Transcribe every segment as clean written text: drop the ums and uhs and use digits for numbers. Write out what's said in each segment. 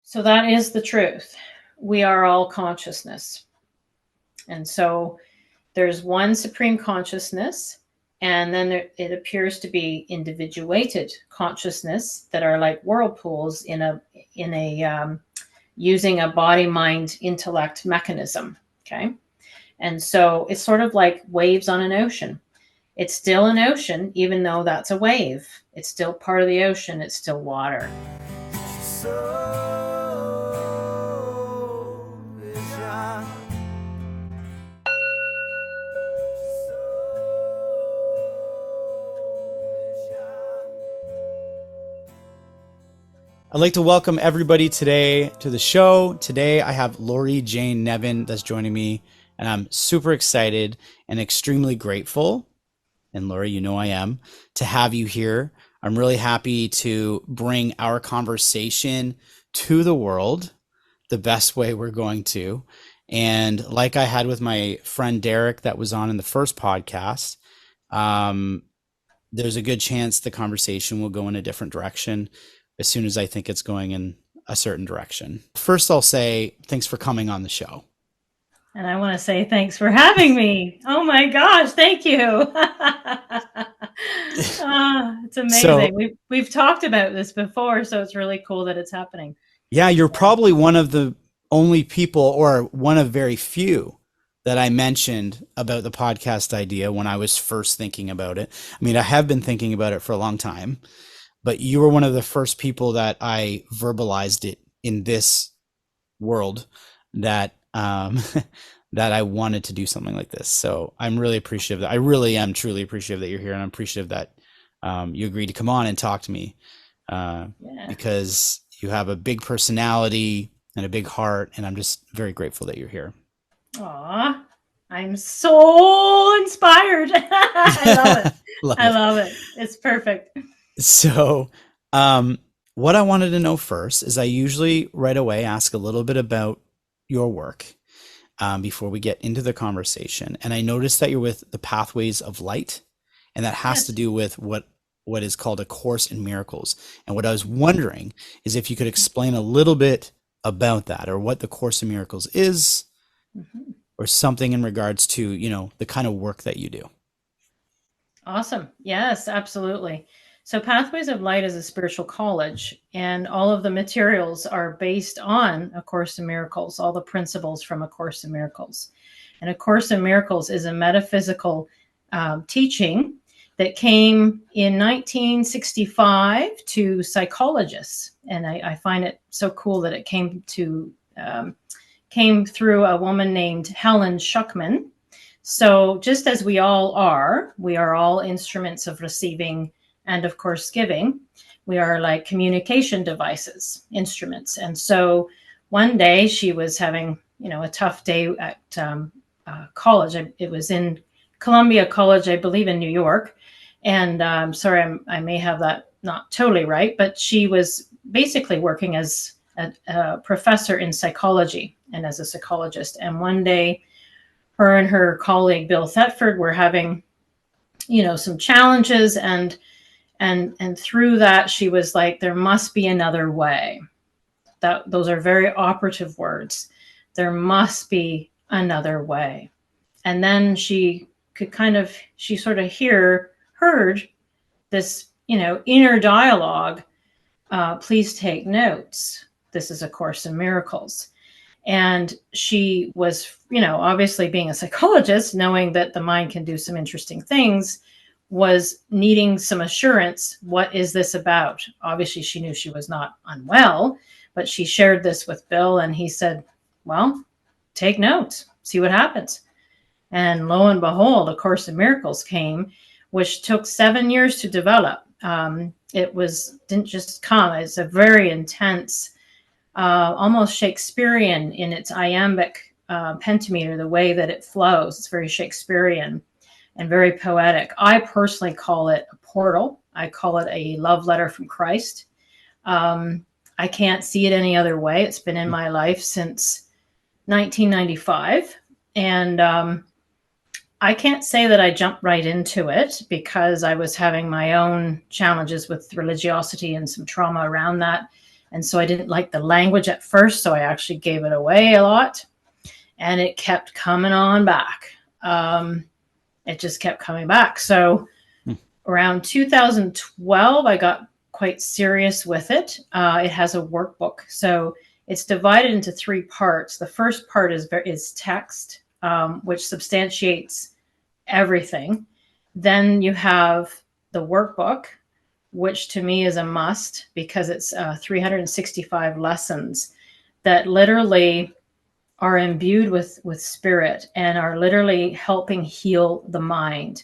So that is the truth. We are all consciousness. And so there's one supreme consciousness, and then it appears to be individuated consciousness that are like whirlpools in a using a body, mind, intellect mechanism. Okay. And so it's sort of like waves on an ocean. It's still an ocean, even though that's a wave. It's still part of the ocean. It's still water. I'd like to welcome everybody today to the show. Today I have Laurie Jane Nevin that's joining me, and I'm super excited and extremely grateful. And Laurie, you know I am, to have you here. I'm really happy to bring our conversation to the world the best way we're going to. And like I had with my friend Derek that was on in the first podcast, there's a good chance the conversation will go in a different direction as soon as I think it's going in a certain direction. First, I'll say thanks for coming on the show. And I want to say thanks for having me. Oh my gosh, thank you. It's amazing. So, we've talked about this before, so it's really cool that it's happening. Yeah, you're probably one of the only people, or one of very few, that I mentioned about the podcast idea when I was first thinking about it. I mean, I have been thinking about it for a long time, but you were one of the first people that I verbalized it in this world that that I wanted to do something like this. So I'm really appreciative that I really am truly appreciative that you're here, and I'm appreciative that you agreed to come on and talk to me because you have a big personality and a big heart, and I'm just very grateful that you're here. Aw, I'm so inspired. I love it. I love it. It's perfect. So, what I wanted to know first is I usually right away ask a little bit about your work before we get into the conversation. And I noticed that you're with the Pathways of Light, and that has to do with what is called A Course in Miracles. And what I was wondering is if you could explain a little bit about that, or what the Course in Miracles is, or something in regards to, the kind of work that you do. Awesome. Yes, absolutely. So Pathways of Light is a spiritual college, and all of the materials are based on A Course in Miracles, all the principles from A Course in Miracles. And A Course in Miracles is a metaphysical teaching that came in 1965 to psychologists. And I find it so cool that it came through a woman named Helen Schuckman. So just as we are all instruments of receiving and of course giving. We are like communication devices, instruments. And so one day she was having, a tough day at college. It was in Columbia College, I believe, in New York. And I may have that not totally right, but she was basically working as a professor in psychology and as a psychologist. And one day, her and her colleague Bill Thetford were having, some challenges, and through that she was like, there must be another way. Those are very operative words. There must be another way. And then she sort of heard this, inner dialogue. Please take notes. This is A Course in Miracles. And she was, obviously being a psychologist, knowing that the mind can do some interesting things, was needing some assurance. What is this about? Obviously, she knew she was not unwell, but she shared this with Bill, and he said, well, take notes, see what happens. And lo and behold, A Course in Miracles came, which took 7 years to develop. Didn't just come. It's a very intense, almost Shakespearean in its iambic pentameter, the way that it flows. It's very Shakespearean and very poetic. I personally call it a portal. I call it a love letter from Christ. I can't see it any other way. It's been in my life since 1995. And I can't say that I jumped right into it, because I was having my own challenges with religiosity and some trauma around that. And so I didn't like the language at first, so I actually gave it away a lot. And it kept coming on back. It just kept coming back. So around 2012, I got quite serious with it. It has a workbook. So it's divided into 3 parts. The first part is text, which substantiates everything. Then you have the workbook, which to me is a must because it's 365 lessons that literally are imbued with spirit and are literally helping heal the mind.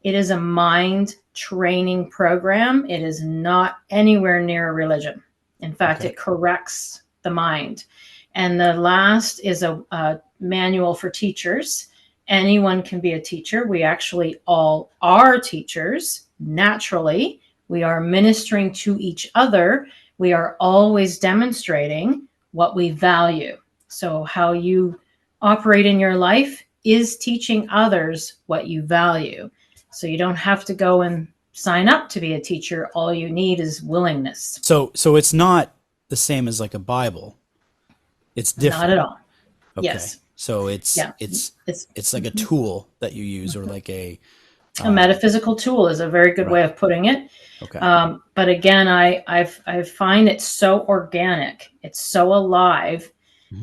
It is a mind training program. It is not anywhere near a religion. In fact, it corrects the mind. And the last is a manual for teachers. Anyone can be a teacher. We actually all are teachers naturally. We are ministering to each other. We are always demonstrating what we value. So how you operate in your life is teaching others what you value. So you don't have to go and sign up to be a teacher. All you need is willingness. So it's not the same as like a Bible. It's different. Not at all. Okay. Yes. So it's like a tool that you use, or like a metaphysical tool is a very good way of putting it. Okay. But again, I find it so organic. It's so alive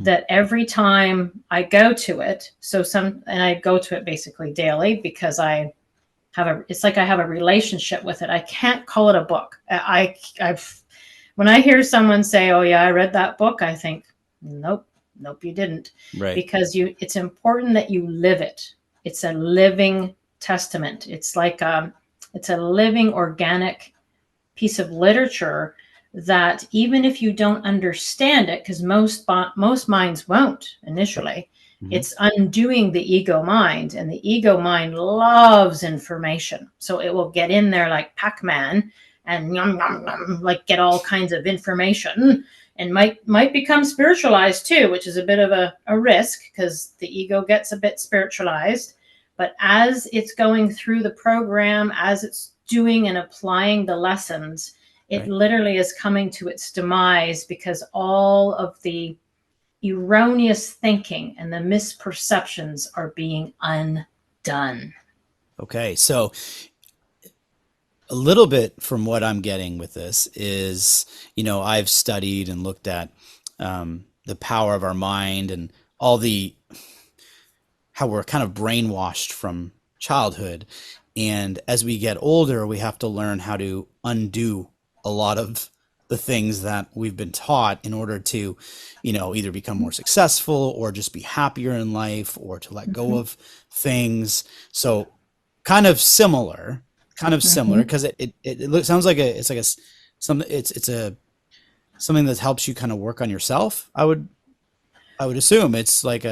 that every time I go to it, and I go to it basically daily because it's like I have a relationship with it. I can't call it a book. When I hear someone say, "Oh yeah, I read that book," I think, nope, you didn't. Right. Because it's important that you live it. It's a living testament. It's like it's a living organic piece of literature that even if you don't understand it, because most minds won't initially, it's undoing the ego mind, and the ego mind loves information. So it will get in there like Pac-Man and like get all kinds of information, and might become spiritualized too, which is a bit of a risk because the ego gets a bit spiritualized. But as it's going through the program, as it's doing and applying the lessons, it literally is coming to its demise because all of the erroneous thinking and the misperceptions are being undone. Okay. So a little bit from what I'm getting with this is, I've studied and looked at the power of our mind and all how we're kind of brainwashed from childhood. And as we get older, we have to learn how to undo a lot of the things that we've been taught in order to, either become more successful or just be happier in life or to let go of things. So kind of similar because it sounds like something that helps you kind of work on yourself. I would assume it's like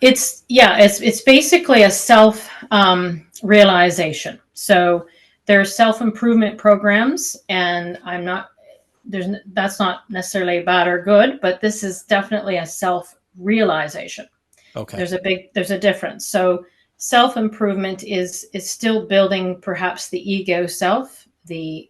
it's basically a self realization. So there's self-improvement programs, and that's not necessarily bad or good, but this is definitely a self-realization. Okay. There's a difference. So self-improvement is still building perhaps the ego self, the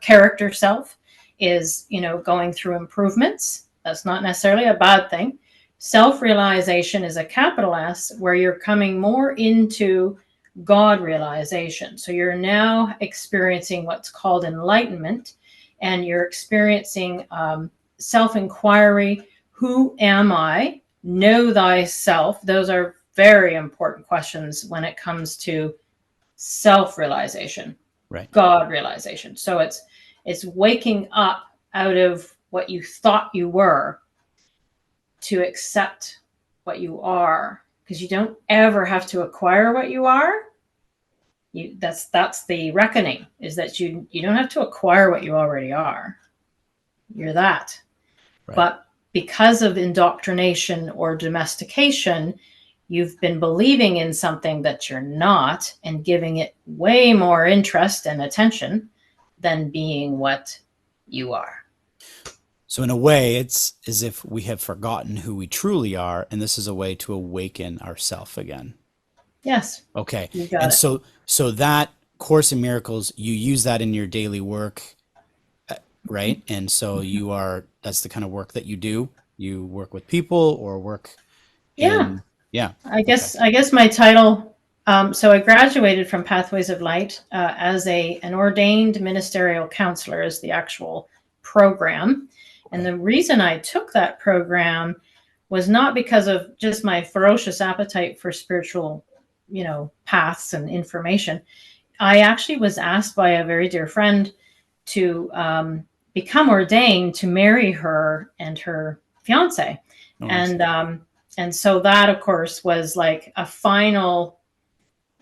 character self is, going through improvements. That's not necessarily a bad thing. Self-realization is a capital S, where you're coming more into God realization. So you're now experiencing what's called enlightenment, and you're experiencing self-inquiry. Who am I? Know thyself. Those are very important questions when it comes to self-realization, God realization. So it's waking up out of what you thought you were to accept what you are, because you don't ever have to acquire what you are. That's the reckoning, is that you don't have to acquire what you already are. You're that. But because of indoctrination or domestication, you've been believing in something that you're not and giving it way more interest and attention than being what you are. So in a way, it's as if we have forgotten who we truly are, and this is a way to awaken ourselves again. Yes. Okay. You got and it. So that Course in Miracles, you use that in your daily work. right? And so that's the kind of work that you do. You work with people or work Yeah. in, yeah. I Okay. guess my title. So I graduated from Pathways of Light as an ordained ministerial counselor is the actual program, and Okay. the reason I took that program was not because of just my ferocious appetite for spiritual, paths and information. I actually was asked by a very dear friend to become ordained to marry her and her fiance, Oh, nice. and so that, of course, was like a final.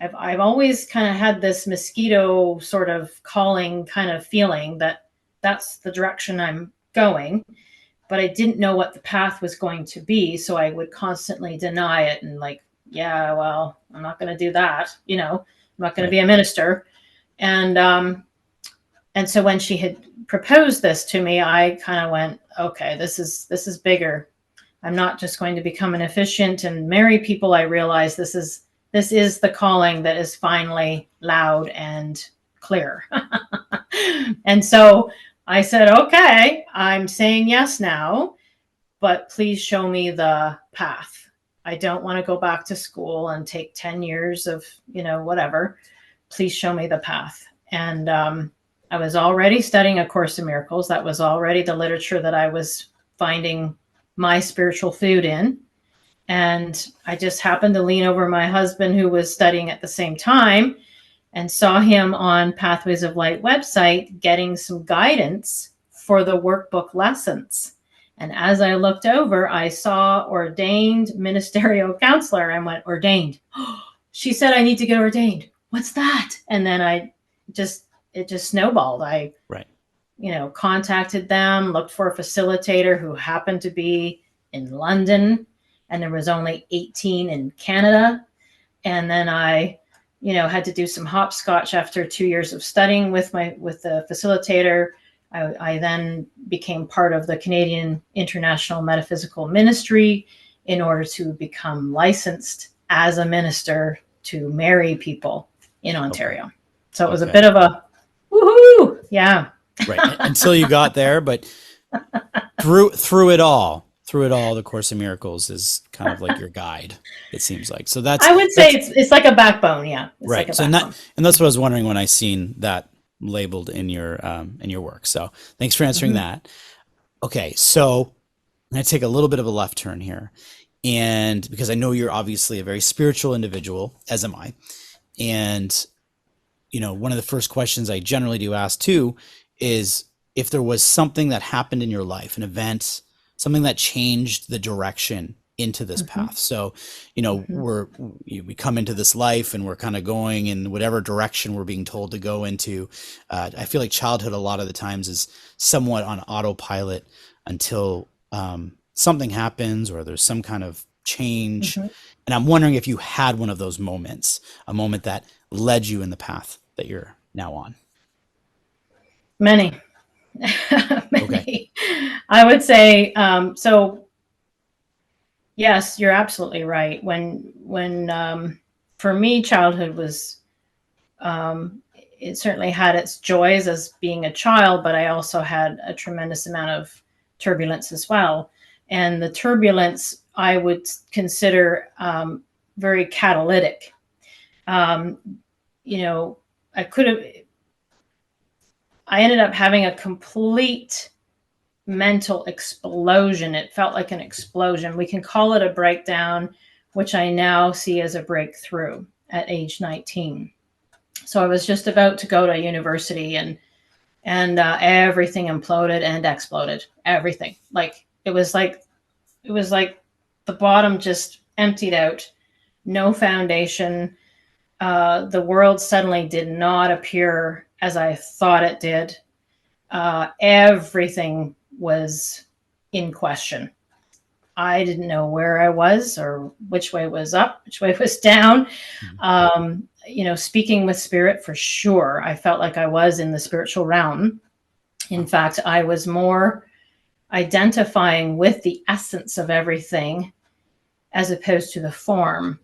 I've always kind of had this mosquito sort of calling kind of feeling that that's the direction I'm going, but I didn't know what the path was going to be, so I would constantly deny it and like, yeah, well, I'm not going to do that, I'm not going to Right. be a minister, and so when she had proposed this to me, I kind of went, okay, this is bigger. I'm not just going to become an officiant and marry people. I realize this is the calling that is finally loud and clear. And so I said, okay, I'm saying yes now, but please show me the path. I don't want to go back to school and take 10 years of, whatever. Please show me the path. And I was already studying A Course in Miracles. That was already the literature that I was finding my spiritual food in. And I just happened to lean over my husband, who was studying at the same time, and saw him on Pathways of Light website getting some guidance for the workbook lessons. And as I looked over, I saw ordained ministerial counselor and went, ordained. She said, I need to get ordained. What's that? And then it just snowballed. I Right. Contacted them, looked for a facilitator who happened to be in London, and there was only 18 in Canada. And then I, had to do some hopscotch after 2 years of studying with the facilitator. I then became part of the Canadian International Metaphysical Ministry in order to become licensed as a minister to marry people in Ontario. Okay. So it was a bit of a woohoo, yeah. Right. Until you got there, but through it all, the Course in Miracles is kind of like your guide, it seems like. So I would say it's like a backbone, yeah. It's right. Like a so backbone. That's what I was wondering when I seen that labeled in your work. So thanks for answering that. Okay, so I'm going to take a little bit of a left turn here, and because I know you're obviously a very spiritual individual, as am I, and one of the first questions I generally do ask too is if there was something that happened in your life, an event, something that changed the direction into this path. So, we come into this life and we're kind of going in whatever direction we're being told to go into. I feel like childhood a lot of the times is somewhat on autopilot until something happens or there's some kind of change. And I'm wondering if you had one of those moments, a moment that led you in the path that you're now on. Many. Okay. I would say, so yes, you're absolutely right. When for me, childhood was, it certainly had its joys as being a child, but I also had a tremendous amount of turbulence as well. And the turbulence I would consider very catalytic. I ended up having a complete mental explosion. It felt like an explosion. We can call it a breakdown, which I now see as a breakthrough at age 19. So I was just about to go to university, and everything imploded and exploded. Everything. It was like the bottom just emptied out. No foundation. The world suddenly did not appear as I thought it did. Everything was in question. I didn't know where I was or which way was up, which way was down. Speaking with spirit, for sure, I felt like I was in the spiritual realm. In fact, I was more identifying with the essence of everything as opposed to the form.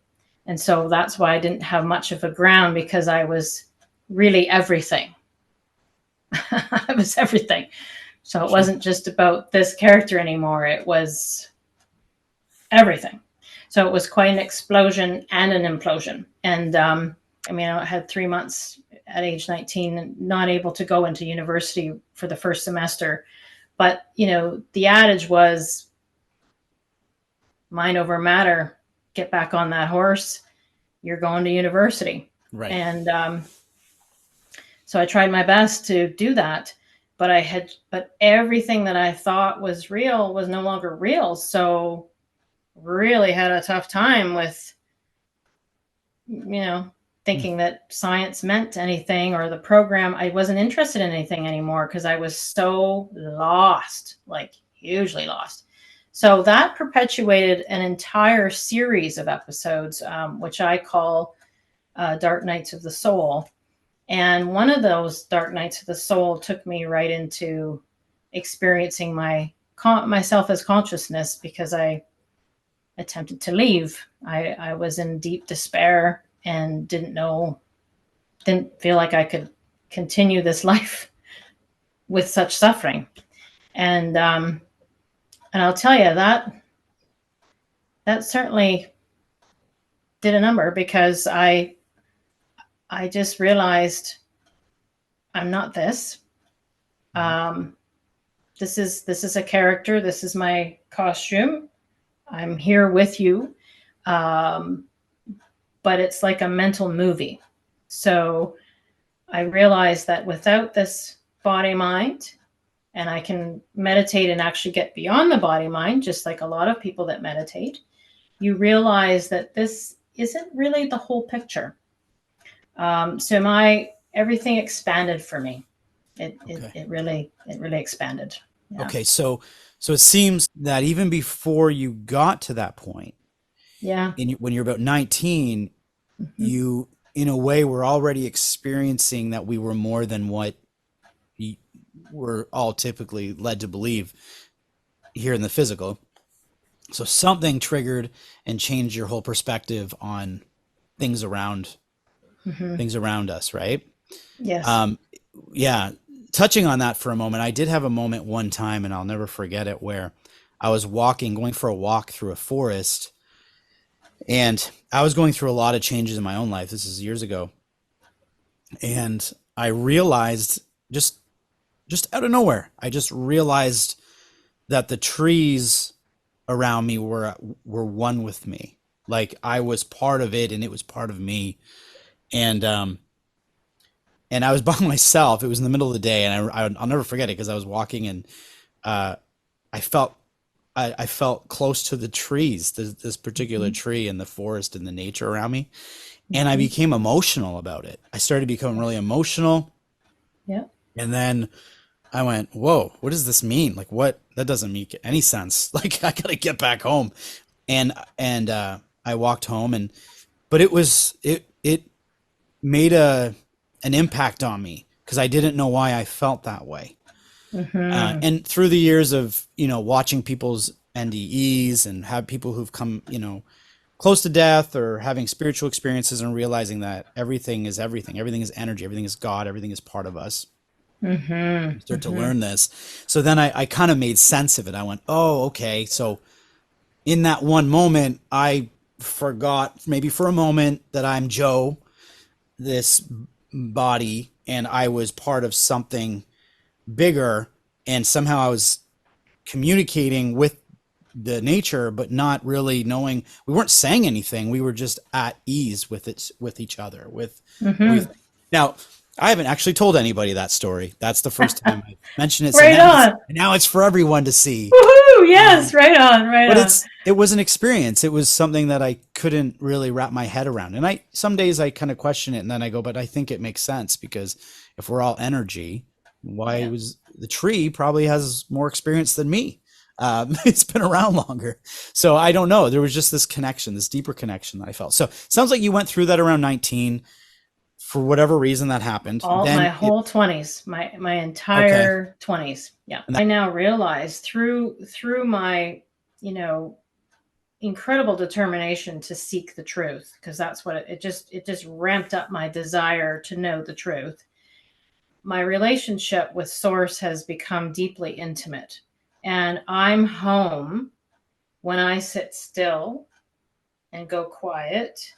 And so that's why I didn't have much of a ground, because I was really everything. I was everything. So it wasn't just about this character anymore. It was everything. So it was quite an explosion and an implosion. And I mean, I had 3 months at age 19, not able to go into university for the first semester. But, you know, the adage was mind over matter, get back on that horse, you're going to university. Right. And so I tried my best to do that. But everything that I thought was real was no longer real. So really had a tough time with, you know, thinking that science meant anything, or the program. I wasn't interested in anything anymore because I was so lost, like hugely lost. So that perpetuated an entire series of episodes, which I call Dark Nights of the Soul. And one of those Dark Nights of the Soul took me right into experiencing myself as consciousness, because I attempted to leave. I was in deep despair and didn't feel like I could continue this life with such suffering. And I'll tell you that certainly did a number, because I just realized I'm not this. This is a character. This is my costume. I'm here with you. But it's like a mental movie. So I realized that without this body mind, and I can meditate and actually get beyond the body mind, just like a lot of people that meditate, you realize that this isn't really the whole picture. So everything expanded for me. It really expanded. Yeah. Okay, so it seems that even before you got to that point, when you're about 19, you, in a way, were already experiencing that we were more than what we're all typically led to believe here in the physical. So something triggered and changed your whole perspective on things around us, right? Yes. Yeah. Touching on that for a moment, I did have a moment one time, and I'll never forget it, where I was going for a walk through a forest, and I was going through a lot of changes in my own life. This is years ago. And I realized, just out of nowhere, I just realized that the trees around me were one with me. Like I was part of it and it was part of me. And I was by myself. It was in the middle of the day, and I'll never forget it, because I was walking, and I felt close to the trees, this particular tree and the forest and the nature around me. And I became emotional about it. I started becoming really emotional. Yeah. And then I went, whoa, what does this mean? Like, what? That doesn't make any sense. Like, I gotta get back home. And I walked home, but it made an impact on me, because I didn't know why I felt that way. And through the years of, watching people's NDEs and have people who've come, close to death or having spiritual experiences, and realizing that everything is everything is energy, everything is God, everything is part of us. Start to learn this. So then I kind of made sense of it. I went, oh, okay. So in that one moment, I forgot, maybe for a moment, that I'm Joe, this body, and I was part of something bigger, and somehow I was communicating with the nature, but not really knowing. We weren't saying anything. We were just at ease with each other, with everything. Now, I haven't actually told anybody that story. That's the first time I mentioned it. So now it's for everyone to see. Woohoo! Yes, right on. But it was an experience. It was something that I couldn't really wrap my head around. And some days I kind of question it, and then I go, but I think it makes sense, because if we're all energy, why was the tree probably has more experience than me? It's been around longer. So I don't know. There was just this connection, this deeper connection that I felt. So it sounds like you went through that around 19. For whatever reason that happened. My whole 20s, my entire 20s. Yeah. I now realize through my, incredible determination to seek the truth, because that's what it just ramped up my desire to know the truth. my relationship with Source has become deeply intimate. And I'm home when I sit still and go quiet.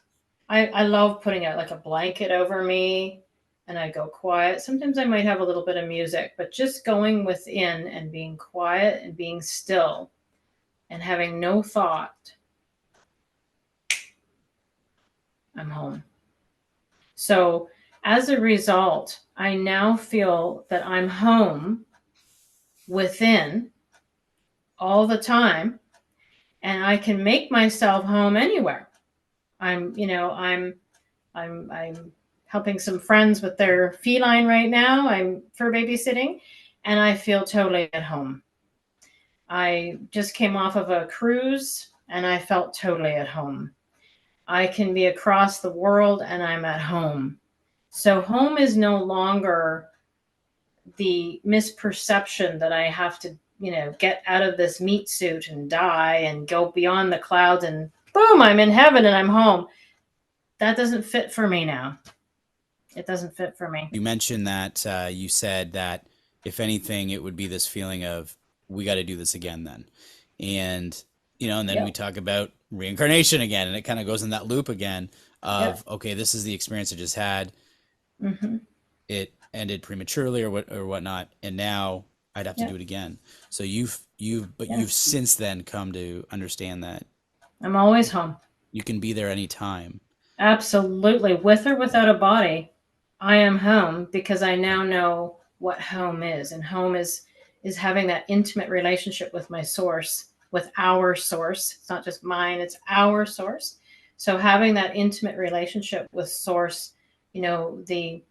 I love putting out like a blanket over me and I go quiet. Sometimes I might have a little bit of music, but just going within and being quiet and being still and having no thought, I'm home. So as a result, I now feel that I'm home within all the time and I can make myself home anywhere. I'm helping some friends with their feline right now. I'm fur babysitting and I feel totally at home. I just came off of a cruise and I felt totally at home. I can be across the world and I'm at home. So home is no longer the misperception that I have to, get out of this meat suit and die and go beyond the clouds and boom, I'm in heaven and I'm home. That doesn't fit for me now. It doesn't fit for me. You mentioned that you said that if anything, it would be this feeling of we got to do this again then. And, and then we talk about reincarnation again, and it kind of goes in that loop again of, okay, this is the experience I just had. Mm-hmm. It ended prematurely or whatnot. And now I'd have to do it again. So you've since then come to understand that I'm always home. You can be there anytime. Absolutely. With or without a body, I am home because I now know what home is. And home is having that intimate relationship with my source, with our source. It's not just mine, it's our source. So having that intimate relationship with source, the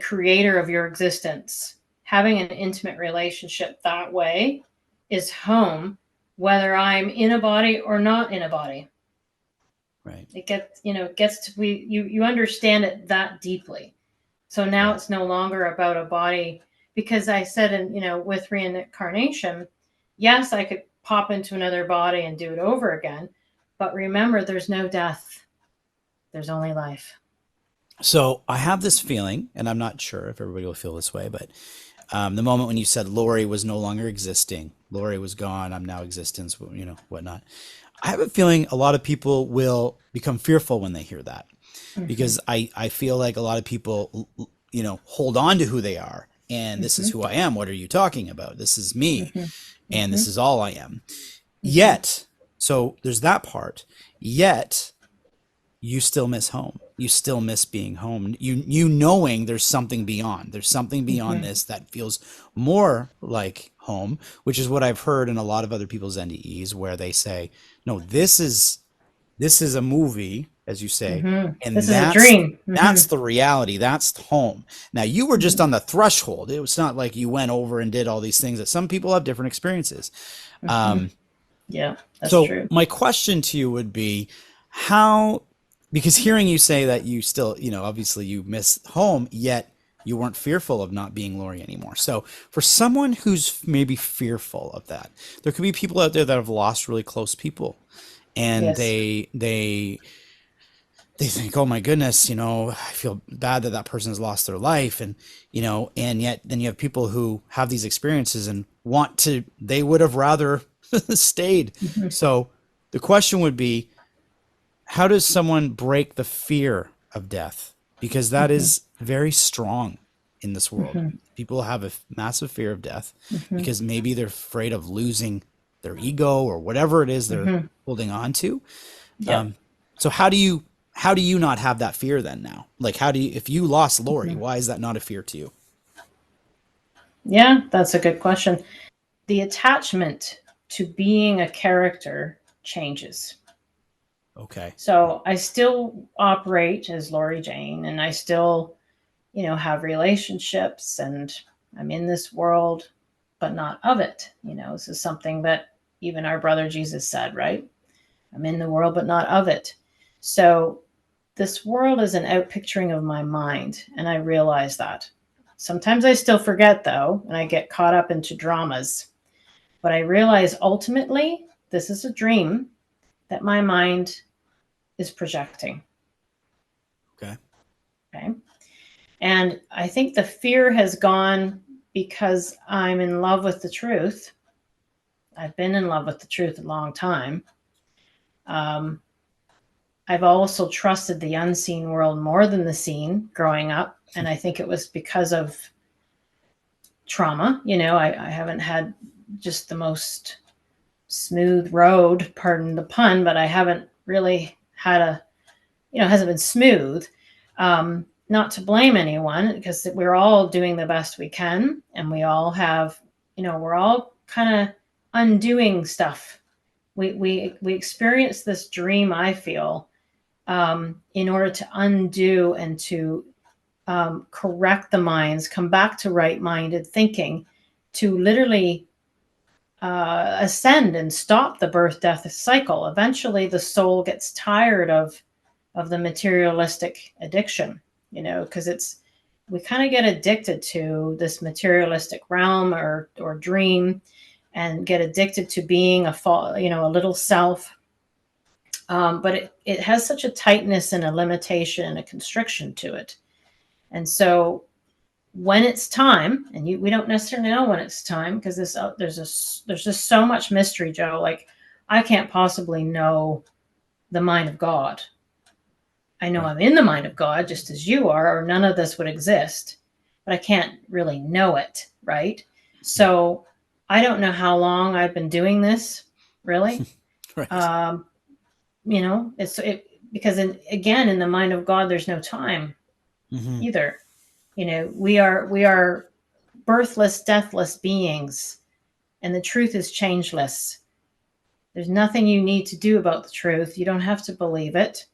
creator of your existence, having an intimate relationship that way is home, whether I'm in a body or not in a body. Right. It gets to you understand it that deeply. So now it's no longer about a body, because I said, with reincarnation, yes, I could pop into another body and do it over again. But remember, there's no death. There's only life. So I have this feeling, and I'm not sure if everybody will feel this way, but the moment when you said Laurie was no longer existing, Laurie was gone, I'm now existence, whatnot. I have a feeling a lot of people will become fearful when they hear that, because I feel like a lot of people, hold on to who they are. And this is who I am. What are you talking about? This is me. And this is all I am. Yet, so there's that part. Yet, you still miss home. You still miss being home. You knowing there's something beyond. There's something beyond this that feels more like home, which is what I've heard in a lot of other people's NDEs, where they say, no, this is a movie, as you say, and this is a dream. That's the reality. That's home. Now, you were just on the threshold. It was not like you went over and did all these things that some people have different experiences. Yeah, that's so true. My question to you would be, how, because hearing you say that you still, obviously you miss home, yet you weren't fearful of not being Laurie anymore. So for someone who's maybe fearful of that, there could be people out there that have lost really close people, and they think, oh my goodness, I feel bad that person has lost their life. And, and yet then you have people who have these experiences and they would have rather stayed. So the question would be, how does someone break the fear of death? Because that is very strong in this world. People have a massive fear of death because maybe they're afraid of losing their ego or whatever it is they're holding on to. So how do you not have that fear then now? Like, if you lost Laurie, why is that not a fear to you? Yeah, that's a good question. The attachment to being a character changes. Okay. So I still operate as Laurie Jane, and I still, have relationships, and I'm in this world, but not of it. This is something that even our brother Jesus said, right? I'm in the world, but not of it. So this world is an outpicturing of my mind, and I realize that. Sometimes I still forget, though, and I get caught up into dramas. But I realize ultimately this is a dream that my mind is projecting. Okay. Okay. And I think the fear has gone because I'm in love with the truth. I've been in love with the truth a long time. Um, I've also trusted the unseen world more than the seen growing up. And I think it was because of trauma. I haven't had just the most smooth road, pardon the pun, but I haven't really had it hasn't been smooth. Not to blame anyone, because we're all doing the best we can, and we all have, we're all kind of undoing stuff. We experience this dream, I feel, in order to undo and to correct the minds, come back to right-minded thinking, to literally ascend and stop the birth-death cycle. Eventually, the soul gets tired of the materialistic addiction, because we kind of get addicted to this materialistic realm or dream, and get addicted to being a little self. But it has such a tightness and a limitation and a constriction to it. And so when it's time, and we don't necessarily know when it's time, because there's just so much mystery, Joe. Like, I can't possibly know the mind of God. I know I'm in the mind of God, just as you are, or none of this would exist, but I can't really know it, right? So I don't know how long I've been doing this, really. Right. It's because again, in the mind of God, there's no time either. We are birthless, deathless beings, and the truth is changeless. There's nothing you need to do about the truth. You don't have to believe it.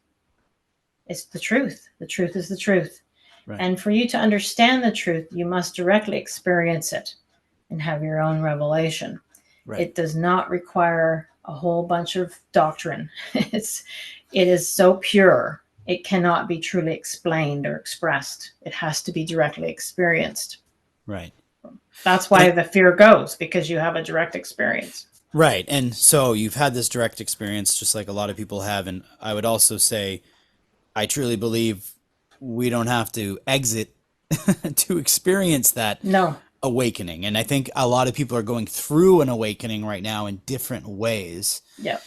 It's the truth. The truth is the truth. Right. And for you to understand the truth, you must directly experience it and have your own revelation. Right. It does not require a whole bunch of doctrine. It is so pure. It cannot be truly explained or expressed. It has to be directly experienced. Right. That's why the fear goes, because you have a direct experience. Right. And so you've had this direct experience, just like a lot of people have. And I would also say, I truly believe we don't have to exit to experience that No. awakening. And I think a lot of people are going through an awakening right now in different ways. Yeah.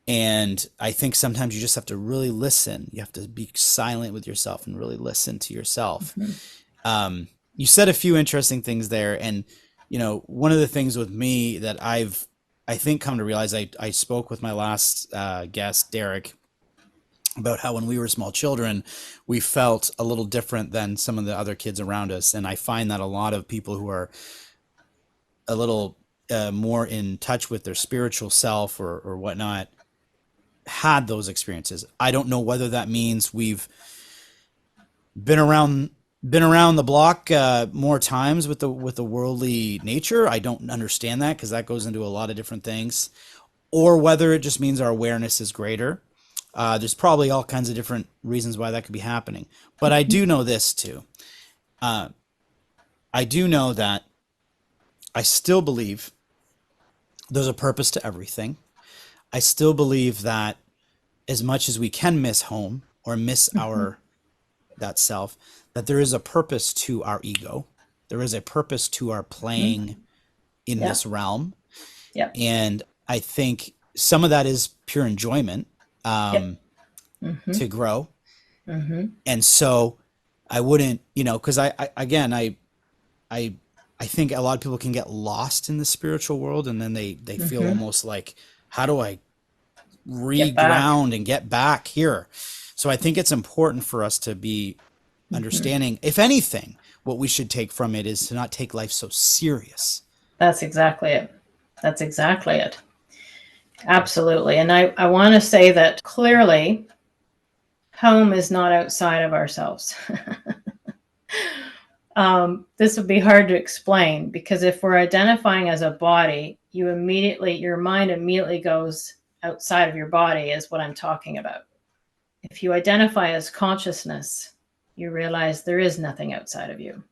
And I think sometimes you just have to really listen. You have to be silent with yourself and really listen to yourself. Mm-hmm. You said a few interesting things there. And, one of the things with me that I think come to realize, I spoke with my last guest, Derek, about how when we were small children, we felt a little different than some of the other kids around us. And I find that a lot of people who are a little more in touch with their spiritual self or whatnot had those experiences. I don't know whether that means we've been around the block more times with the worldly nature. I don't understand that, because that goes into a lot of different things, or whether it just means our awareness is greater. There's probably all kinds of different reasons why that could be happening. But I do know this too. I do know that I still believe there's a purpose to everything. I still believe that as much as we can miss home or miss our that self, that there is a purpose to our ego. There is a purpose to our playing in this realm. Yeah. And I think some of that is pure enjoyment. To grow. And so I wouldn't, because I think a lot of people can get lost in the spiritual world, and then they feel almost like, how do I reground and get back here? So I think it's important for us to be understanding, if anything, what we should take from it is to not take life so serious. That's exactly it. That's exactly it. Absolutely. And I want to say that clearly, home is not outside of ourselves. This would be hard to explain, because if we're identifying as a body, your mind immediately goes outside of your body, is what I'm talking about. If you identify as consciousness, you realize there is nothing outside of you.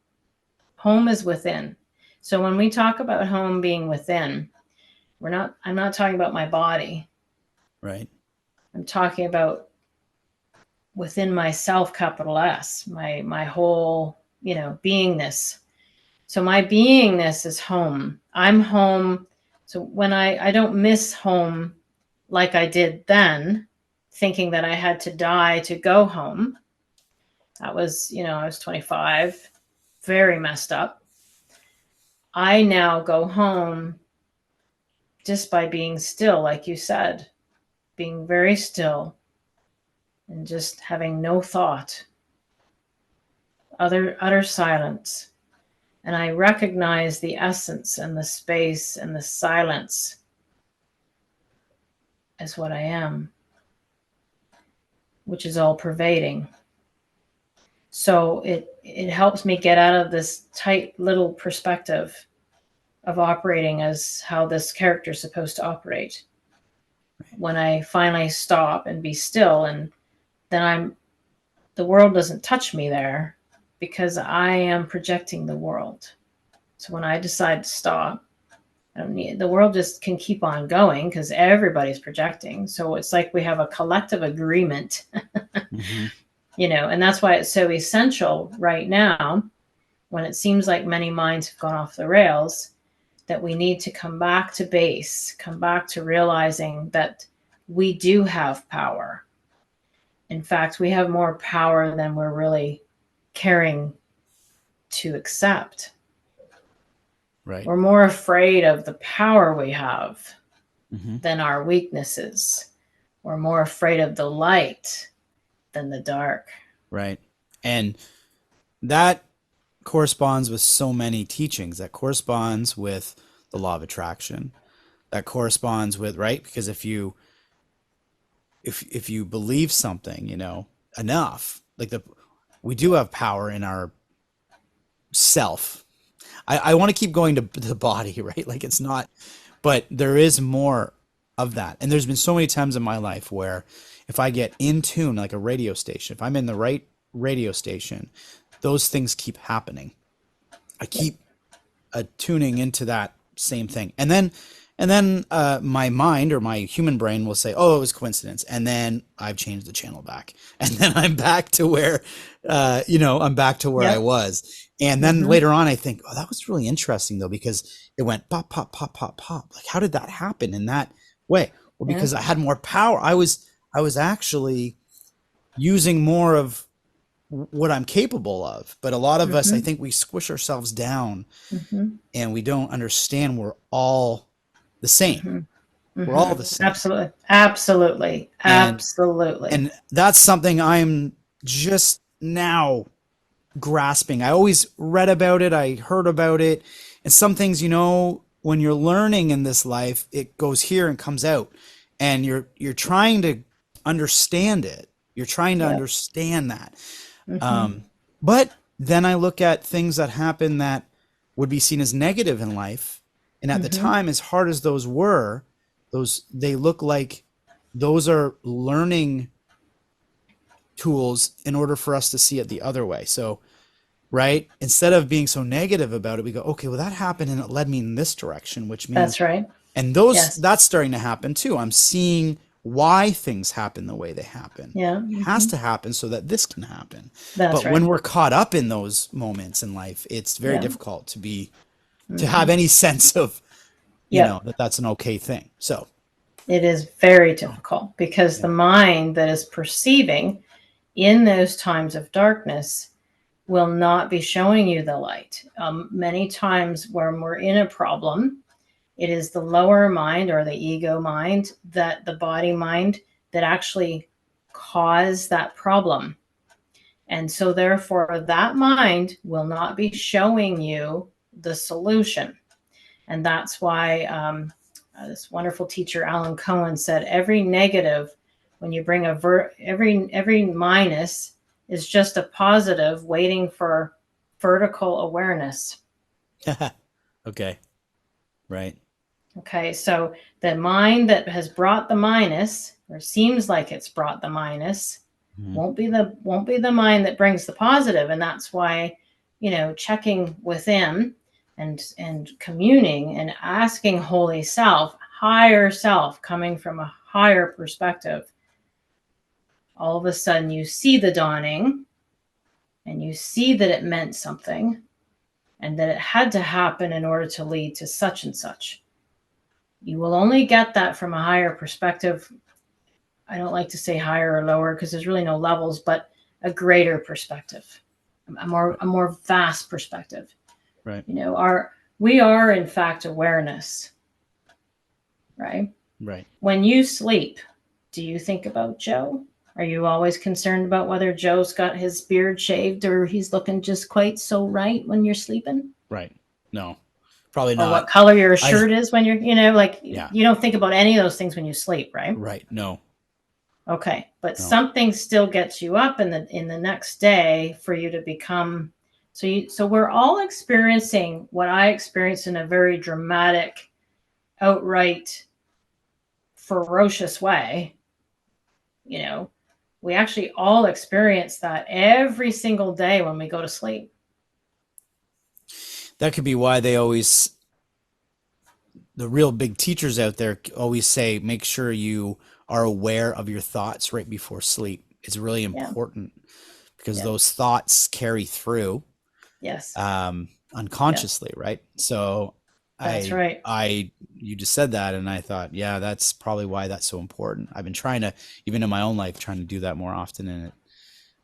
Home is within. So when we talk about home being within, I'm not talking about my body. Right. I'm talking about within myself, capital S, my whole beingness. So my beingness is home. I'm home. So when I don't miss home like I did then, thinking that I had to die to go home. That was, I was 25, very messed up. I now go home just by being still, like you said, being very still and just having no thought, utter silence. And I recognize the essence and the space and the silence as what I am, which is all pervading. So it helps me get out of this tight little perspective of operating as how this character is supposed to operate. When I finally stop and be still, and then the world doesn't touch me there because I am projecting the world. So when I decide to stop, the world just can keep on going because everybody's projecting. So it's like we have a collective agreement, Mm-hmm. And that's why it's so essential right now, when it seems like many minds have gone off the rails, that we need to come back to base, come back to realizing that we do have power. In fact, we have more power than we're really caring to accept. Right. We're more afraid of the power we have Mm-hmm. than our weaknesses. We're more afraid of the light than the dark. Right. And that corresponds with so many teachings. That corresponds with the law of attraction. That corresponds with, right? Because if you believe something, enough, like we do have power in our self. I want to keep going to the body, right? Like it's not, but there is more of that. And there's been so many times in my life where if I get in tune, like a radio station, if I'm in the right radio station, those things keep happening. I keep tuning into that same thing. And then my mind or my human brain will say, oh, it was coincidence. And then I've changed the channel back. And then I'm back to where, I'm back to where I was. And then later on, I think, oh, that was really interesting though, because it went pop, pop, pop, pop, pop. Like, how did that happen in that way? Well, because I had more power. I was actually using more of what I'm capable of. But a lot of us, I think we squish ourselves down and we don't understand we're all the same. We're all the same. Absolutely. Absolutely. Absolutely. And that's something I'm just now grasping. I always read about it. I heard about it. And some things, when you're learning in this life, it goes here and comes out. And you're trying to understand it. You're trying to understand that. But then I look at things that happen that would be seen as negative in life. And at the time, as hard as those were, they look like those are learning tools in order for us to see it the other way. So, right, instead of being so negative about it, we go, okay, well, that happened and it led me in this direction, which means that's right. And that's starting to happen too. I'm seeing why things happen the way they happen. Yeah. It has to happen so that this can happen. That's But when we're caught up in those moments in life, it's very difficult to have any sense of, that that's an okay thing. So it is very difficult because the mind that is perceiving in those times of darkness will not be showing you the light. Many times when we're in a problem, it is the lower mind or the ego mind, that the body mind, that actually cause that problem. And so therefore that mind will not be showing you the solution. And that's why this wonderful teacher, Alan Cohen, said every negative, when you bring every minus is just a positive waiting for vertical awareness. Okay. Right. Okay, so the mind that has brought the minus, or seems like it's brought the minus, won't be the mind that brings the positive. And that's why, checking within and communing and asking holy self, higher self, coming from a higher perspective, all of a sudden you see the dawning and you see that it meant something and that it had to happen in order to lead to such and such, you will only get that from a higher perspective. I don't like to say higher or lower because there's really no levels, but a greater perspective, a more vast perspective. Right. We are in fact awareness, right? Right. When you sleep, do you think about Joe? Are you always concerned about whether Joe's got his beard shaved or he's looking just quite so right when you're sleeping? Right. No, probably Or not. what color your I, shirt is when you're, yeah. you don't think about any of those things when you sleep, right? Right. No. Okay. But No. something still gets you up in the next day for you to become, so we're all experiencing what I experienced in a very dramatic, outright, ferocious way. We actually all experience that every single day when we go to sleep. That could be why the real big teachers out there always say, make sure you are aware of your thoughts right before sleep. It's really important because those thoughts carry through. Yes. Unconsciously, right? So that's right. You just said that, and I thought, yeah, that's probably why that's so important. I've been trying to, even in my own life, trying to do that more often, and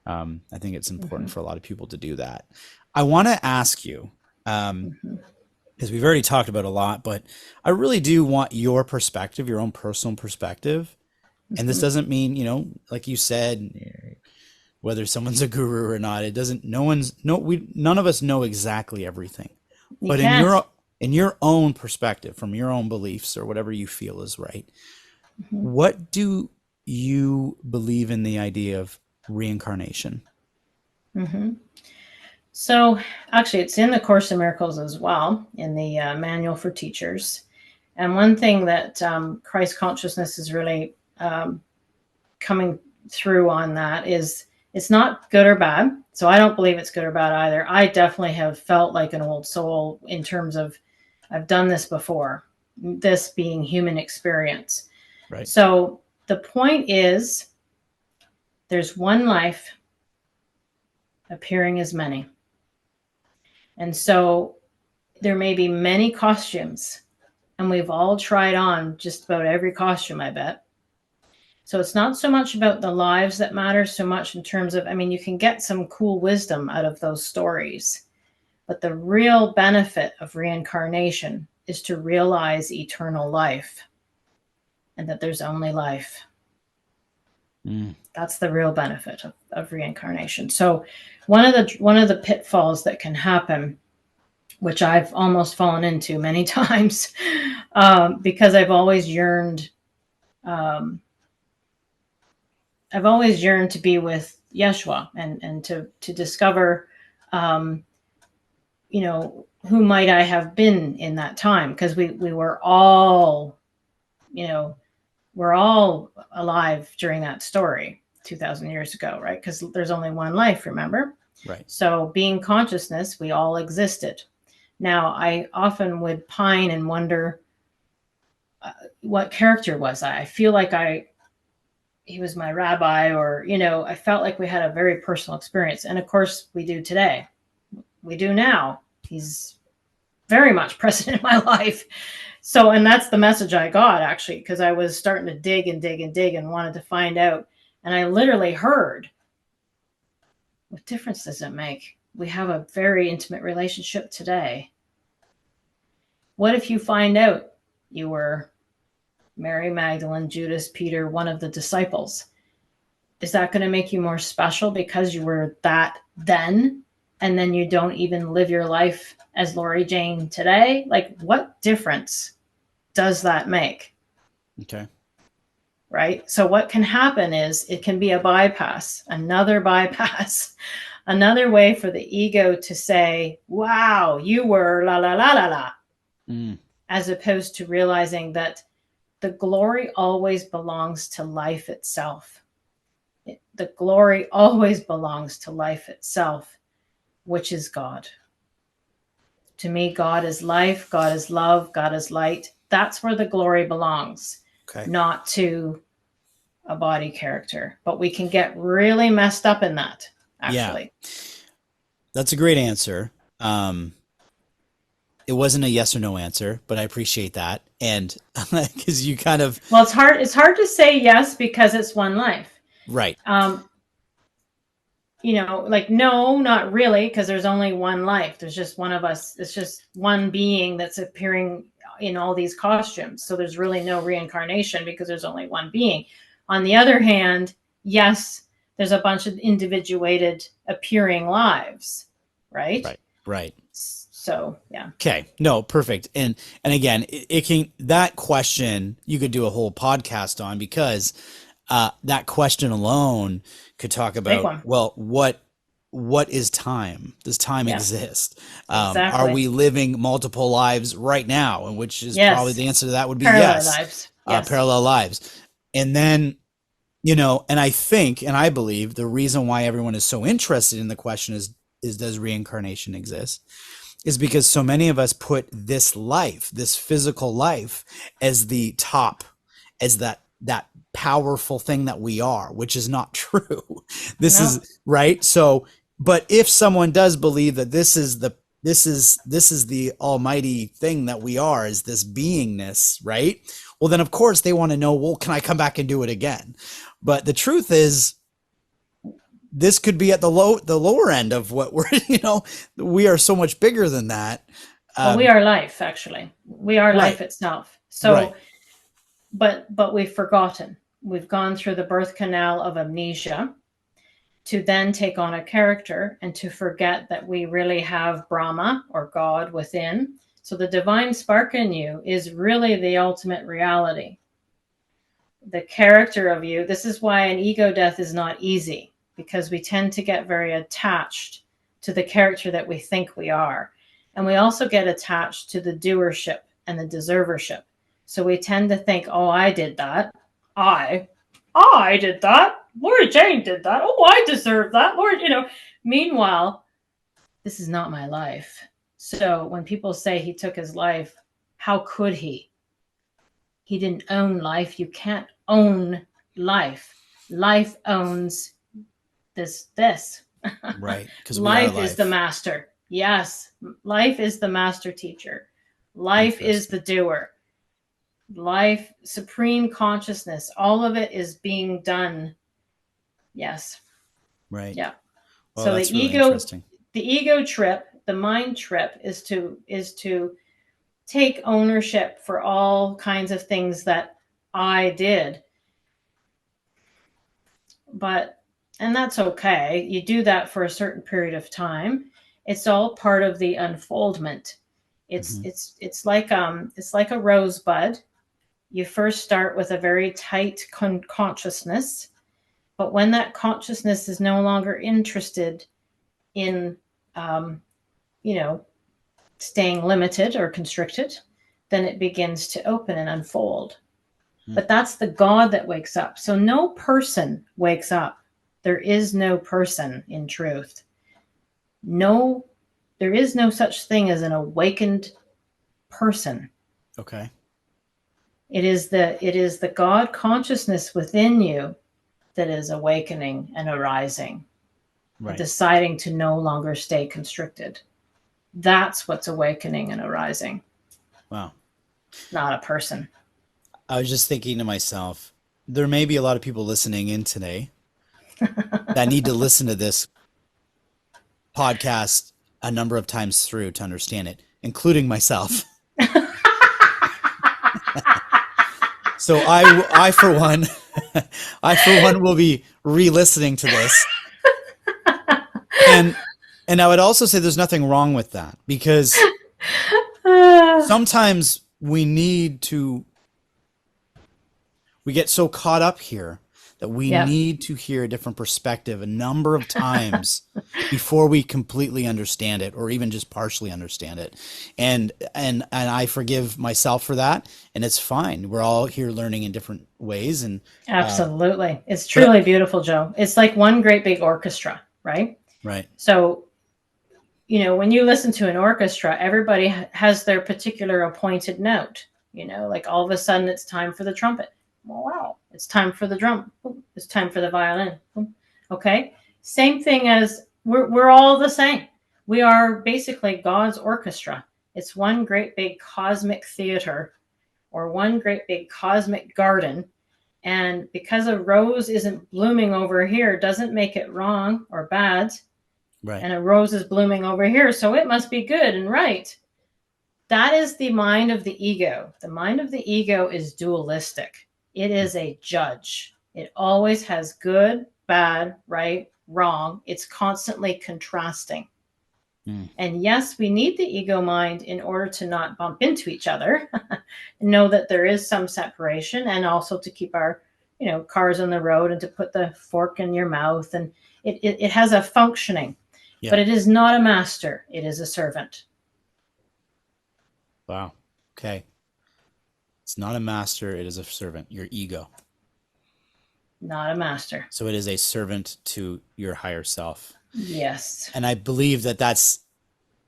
I think it's important for a lot of people to do that. I want to ask you, because we've already talked about a lot, but I really do want your perspective, your own personal perspective. And this doesn't mean, like you said, whether someone's a guru or not, it doesn't, none of us know exactly everything, but in your own perspective, from your own beliefs or whatever you feel is right, what do you believe in the idea of reincarnation? So actually it's in the Course in Miracles as well, in the manual for teachers. And one thing that Christ consciousness is really coming through on that is it's not good or bad. So I don't believe it's good or bad either. I definitely have felt like an old soul in terms of I've done this before, this being human experience. Right. So the point is there's one life appearing as many. And so there may be many costumes, and we've all tried on just about every costume, I bet. So it's not so much about the lives that matter so much in terms of, you can get some cool wisdom out of those stories. But the real benefit of reincarnation is to realize eternal life and that there's only life. That's the real benefit of reincarnation. So one of the pitfalls that can happen, which I've almost fallen into many times, because I've always yearned to be with Yeshua and to discover, who might I have been in that time? Because we were all, we're all alive during that story 2,000 years ago, right? Because there's only one life, remember? Right. So being consciousness, we all existed. Now, I often would pine and wonder, what character was I? I feel like he was my rabbi, or, I felt like we had a very personal experience. And of course we do today. We do now. He's very much present in my life. So, and that's the message I got actually, because I was starting to dig and dig and dig and wanted to find out. And I literally heard, what difference does it make? We have a very intimate relationship today. What if you find out you were Mary Magdalene, Judas, Peter, one of the disciples? Is that going to make you more special because you were that then, and then you don't even live your life as Laurie Jane today? Like, what difference does that make? Okay. Right? So what can happen is it can be a bypass, another way for the ego to say, wow, you were la la la la la, as opposed to realizing that the glory always belongs to life itself. The glory always belongs to life itself, which is God. To me, God is life, God is love, God is light. That's where the glory belongs, not to a body character. But we can get really messed up in that, actually. Yeah. That's a great answer. It wasn't a yes or no answer, but I appreciate that. And because you kind of, Well, it's hard to say yes because it's one life. right, Like, no, not really, because there's only one life. There's just one of us. It's just one being that's appearing in all these costumes. So there's really no reincarnation because there's only one being. On the other hand, yes, there's a bunch of individuated appearing lives, right? right. So, yeah. Okay. No, perfect. And again, it can, that question you could do a whole podcast on, because that question alone could talk Big about, one. well, what is time? Does time exist? Exactly. Are we living multiple lives right now? And which is Yes. probably the answer to that would be Parallel yes. lives. Yes. Parallel lives. And then, and I think, and I believe the reason why everyone is so interested in the question is does reincarnation exist? Is because so many of us put this life, this physical life, as the top, as that powerful thing that we are, which is not true. This is right. So, but if someone does believe that this is the almighty thing that we are, is this beingness, right? Well, then of course they want to know, well, can I come back and do it again? But the truth is, this could be at the lower end of what we're, we are so much bigger than that. Well, we are life, actually. We are life itself. So, but we've forgotten. We've gone through the birth canal of amnesia to then take on a character and to forget that we really have Brahma or God within. So the divine spark in you is really the ultimate reality. The character of you, this is why an ego death is not easy, because we tend to get very attached to the character that we think we are. And we also get attached to the doership and the deservership. So we tend to think, oh, I did that. I did that. Laurie Jane did that. Oh, I deserve that. Lord, Meanwhile, this is not my life. So when people say he took his life, how could he? He didn't own life. You can't own life. Life owns this. Right. Because life is the master. Yes. Life is the master teacher. Life is the doer. Life, supreme consciousness, all of it is being done. Yes. Right. Yeah. Well, so that's the really ego, interesting. The ego trip, the mind trip is to take ownership for all kinds of things that I did. And that's okay. You do that for a certain period of time. It's all part of the unfoldment. It's like a rosebud. You first start with a very tight consciousness, but when that consciousness is no longer interested in, staying limited or constricted, then it begins to open and unfold. But that's the God that wakes up. So no person wakes up. There is no person in truth. No, there is no such thing as an awakened person. Okay. It is the God consciousness within you that is awakening and arising, and deciding to no longer stay constricted. That's what's awakening and arising. Wow. Not a person. I was just thinking to myself, there may be a lot of people listening in today that need to listen to this podcast a number of times through to understand it, including myself. So I for one will be re-listening to this. And I would also say there's nothing wrong with that, because sometimes we get so caught up here that we need to hear a different perspective a number of times before we completely understand it, or even just partially understand it. And I forgive myself for that, and it's fine. We're all here learning in different ways. And absolutely. It's truly beautiful, Joe. It's like one great big orchestra, right? Right. So, when you listen to an orchestra, everybody has their particular appointed note. Like all of a sudden it's time for the trumpet. Wow. It's time for the drum. It's time for the violin. Okay. Same thing as we're all the same. We are basically God's orchestra. It's one great big cosmic theater, or one great big cosmic garden. And because a rose isn't blooming over here doesn't make it wrong or bad. Right. And a rose is blooming over here, so it must be good and right. That is the mind of the ego. The mind of the ego is dualistic. It is a judge. It always has good, bad, right, wrong. It's constantly contrasting. And yes, we need the ego mind in order to not bump into each other, know that there is some separation, and also to keep our, cars on the road, and to put the fork in your mouth. And it has a functioning, but it is not a master. It is a servant. Wow. Okay. It's not a master. It is a servant. Your ego. Not a master. So it is a servant to your higher self. Yes. And I believe that that's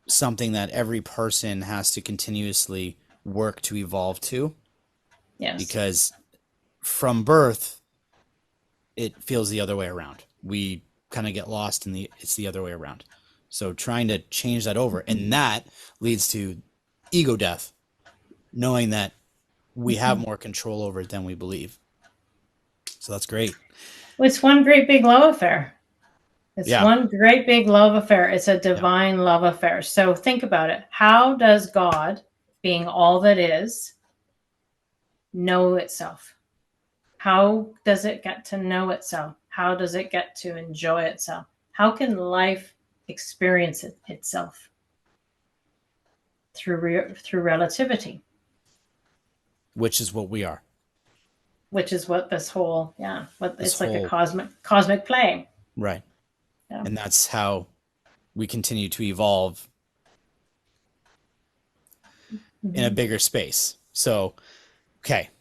something that every person has to continuously work to evolve to. Yes. Because from birth, it feels the other way around. We kind of get lost in it's the other way around. So trying to change that over, and that leads to ego death, knowing that we have more control over it than we believe. So that's great. Well, it's one great big love affair. It's one great big love affair. It's a divine love affair. So think about it. How does God, being all that is, know itself? How does it get to know itself? How does it get to enjoy itself? How can life experience itself? Through relativity. Which is what we are. Which is what this whole, it's like a cosmic play. Right. Yeah. And that's how we continue to evolve in a bigger space. So, okay.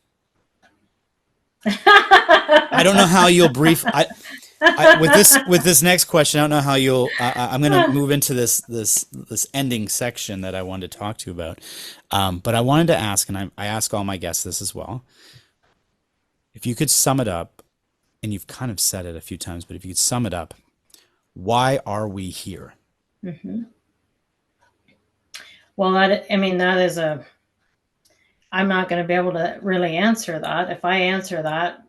I don't know how you'll brief. With this next question, I don't know how you'll. I'm going to move into this ending section that I wanted to talk to you about. But I wanted to ask, and I ask all my guests this as well. If you could sum it up, and you've kind of said it a few times, but if you could sum it up, why are we here? Mm-hmm. Well, that is I'm not going to be able to really answer that. If I answer that,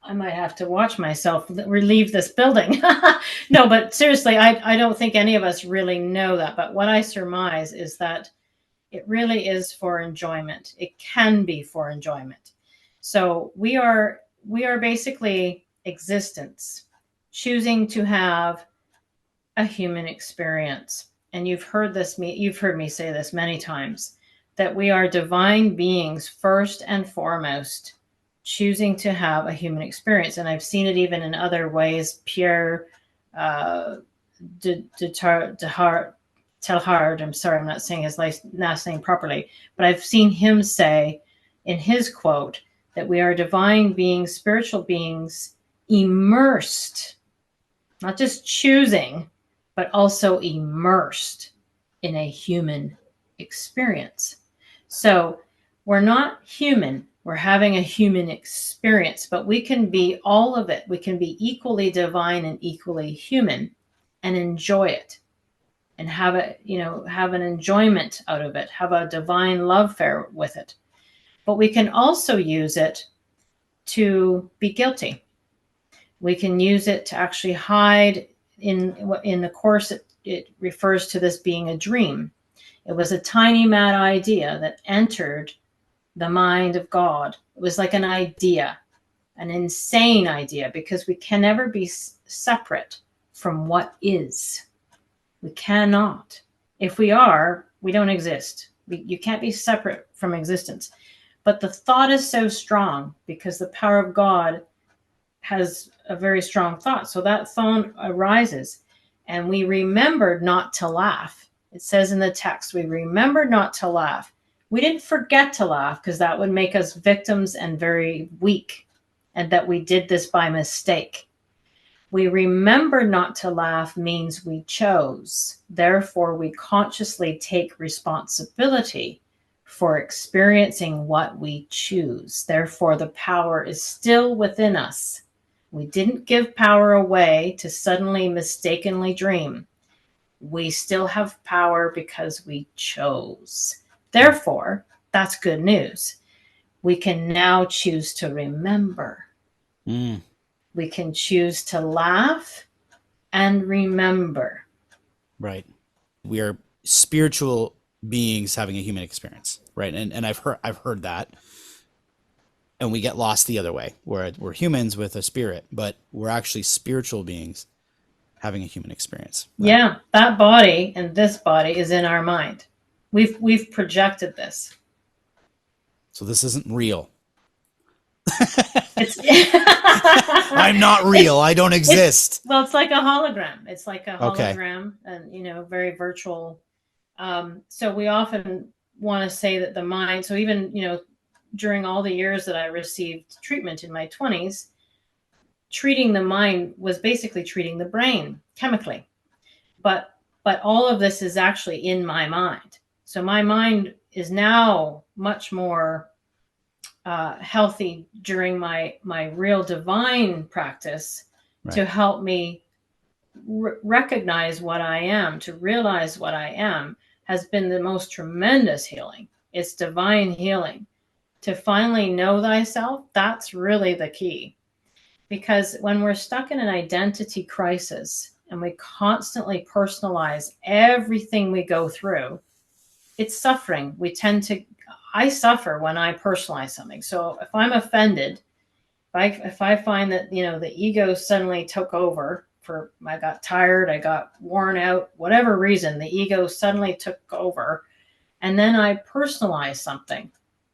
I might have to watch myself leave this building. No, but seriously, I don't think any of us really know that. But what I surmise is that it really is for enjoyment. It can be for enjoyment. So we are basically existence, choosing to have a human experience. And you've heard me say this many times, that we are divine beings first and foremost, choosing to have a human experience. And I've seen it even in other ways. Pierre Teilhard, I'm sorry, I'm not saying his last name properly, but I've seen him say in his quote that we are divine beings, spiritual beings, immersed, not just choosing, but also immersed in a human experience. So we're not human. We're having a human experience, but we can be all of it. We can be equally divine and equally human and enjoy it and have an enjoyment out of it, have a divine love affair with it. But we can also use it to be guilty. We can use it to actually hide. In the Course, it refers to this being a dream. It was a tiny mad idea that entered the mind of God. It was like an idea, an insane idea, because we can never be separate from what is. We cannot. If we are, we don't exist. You can't be separate from existence. But the thought is so strong because the power of God has a very strong thought. So that thought arises, and we remembered not to laugh. It says in the text, we remembered not to laugh. We didn't forget to laugh, because that would make us victims and very weak, and that we did this by mistake. We remember not to laugh means we chose. Therefore, we consciously take responsibility for experiencing what we choose. Therefore, the power is still within us. We didn't give power away to suddenly mistakenly dream. We still have power because we chose. Therefore, that's good news. We can now choose to remember. Mm. We can choose to laugh and remember. Right. We are spiritual beings having a human experience, right? And I've heard that. And we get lost the other way, where we're humans with a spirit, but we're actually spiritual beings having a human experience. Right? Yeah, that body and this body is in our mind. We've projected this. So this isn't real. It's I'm not real. I don't exist. Well, it's like a hologram. It's like a Okay. hologram, and very virtual. So we often want to say that the mind. So even during all the years that I received treatment in my 20s, treating the mind was basically treating the brain chemically. But all of this is actually in my mind. So my mind is now much more healthy during my real divine practice, right, to help me recognize what I am, to realize what I am, has been the most tremendous healing. It's divine healing. To finally know thyself, that's really the key. Because when we're stuck in an identity crisis and we constantly personalize everything we go through, it's suffering. I suffer when I personalize something. So if I'm offended, if I find that, the ego suddenly took over, I got tired, I got worn out, whatever reason, the ego suddenly took over, and then I personalize something,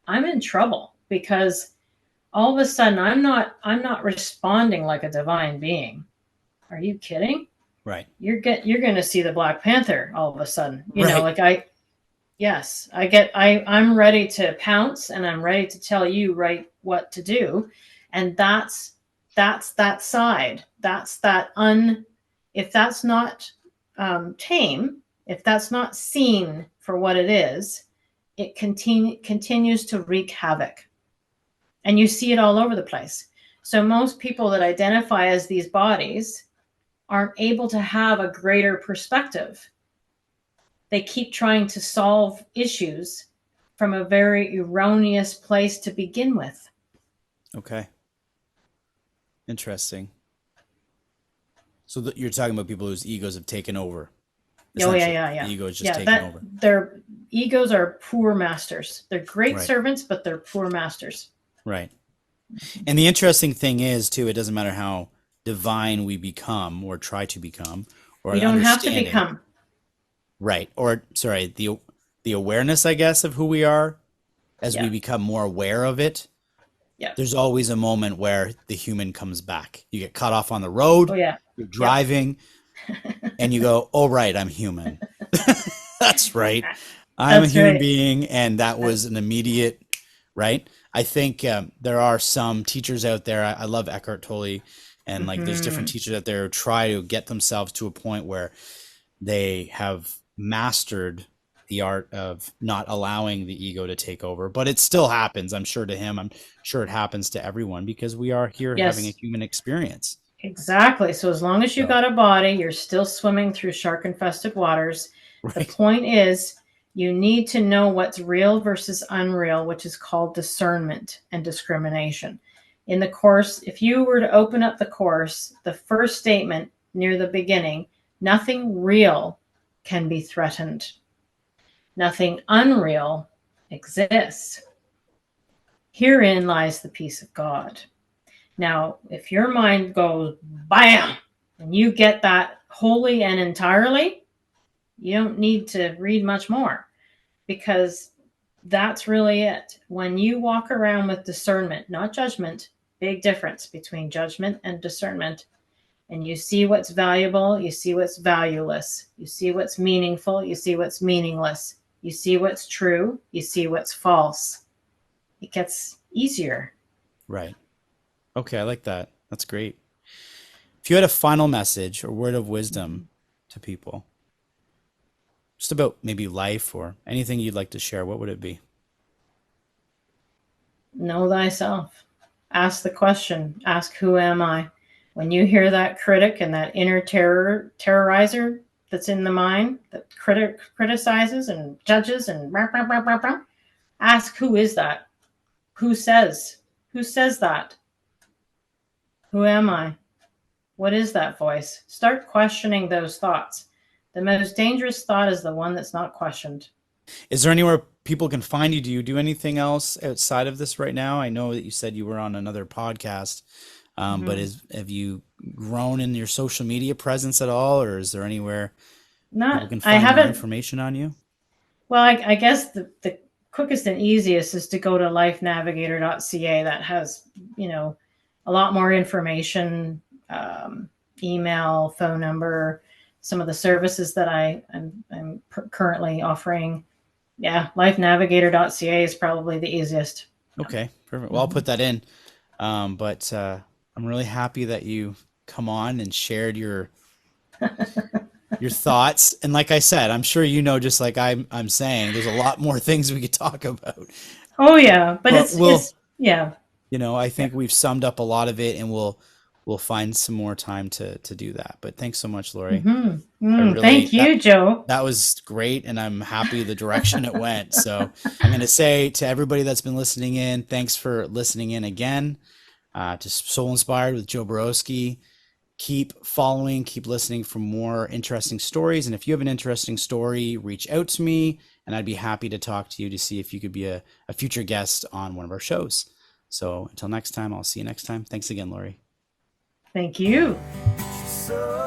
I'm in trouble, because all of a sudden I'm not responding like a divine being. Are you kidding? Right. You're going to see the Black Panther all of a sudden. Right. I'm ready to pounce, and I'm ready to tell you right what to do. And that's that side. That's that if that's not tame, if that's not seen for what it is, it continues to wreak havoc. And you see it all over the place. So most people that identify as these bodies aren't able to have a greater perspective. They keep trying to solve issues from a very erroneous place to begin with. Okay. Interesting. So you're talking about people whose egos have taken over. Oh, yeah. The ego is just taking over. Their egos are poor masters. They're great Right. servants, but they're poor masters. Right. And the interesting thing is, too, it doesn't matter how divine we become or try to become, or we don't have to become. Right. Or, sorry, the awareness, I guess, of who we are, as we become more aware of it. Yeah. There's always a moment where the human comes back. You get cut off on the road. Oh, yeah. You're driving, and you go, "Oh, right, I'm human." That's right. I'm a human being, and that was an immediate, right? I think there are some teachers out there. I love Eckhart Tolle, and there's different teachers out there who try to get themselves to a point where they have mastered the art of not allowing the ego to take over. But it still happens, I'm sure, to him. I'm sure it happens to everyone, because we are here having a human experience. Exactly. So as long as you got a body, you're still swimming through shark-infested waters. Right. The point is, you need to know what's real versus unreal, which is called discernment and discrimination. In the course, if you were to open up the course, the first statement near the beginning, nothing real can be threatened. Nothing unreal exists. Herein lies the peace of God. Now, if your mind goes bam, and you get that wholly and entirely, you don't need to read much more, because that's really it. When you walk around with discernment, not judgment, big difference between judgment and discernment, and you see what's valuable, you see what's valueless, you see what's meaningful, you see what's meaningless, you see what's true, you see what's false. It gets easier. Right. Okay, I like that. That's great. If you had a final message or word of wisdom to people, just about maybe life or anything you'd like to share, what would it be? Know thyself. Ask the question. Ask, who am I? When you hear that critic and that inner terrorizer, that's in the mind that criticizes and judges and rah, rah, rah, rah, rah. Ask, who is that? Who says that? Who am I? What is that voice? Start questioning those thoughts. The most dangerous thought is the one that's not questioned. Is there anywhere people can find you? Do you do anything else outside of this right now? I know that you said you were on another podcast, but have you grown in your social media presence at all, or is there anywhere people Not, can I find more haven't. information on you? Well, I guess the quickest and easiest is to go to lifenavigator.ca. That has, a lot more information, email, phone number, some of the services that I'm currently offering. Yeah, lifenavigator.ca is probably the easiest. Okay, perfect. Well, I'll put that in. But I'm really happy that you come on and shared your thoughts. And like I said, I'm sure you know, just like I'm saying, there's a lot more things we could talk about. Oh yeah, but But it's yeah. I Yeah. think we've summed up a lot of it, and we'll find some more time to do that. But thanks so much, Laurie. I Thank really you, Joe. that was great, and I'm happy the direction it went. So I'm going to say to everybody that's been listening in, thanks for listening in again to Soul Inspired with Joe Borowski. Keep following, keep listening for more interesting stories. And if you have an interesting story, reach out to me, and I'd be happy to talk to you to see if you could be a future guest on one of our shows. So until next time, I'll see you next time. Thanks again, Laurie. Thank you. So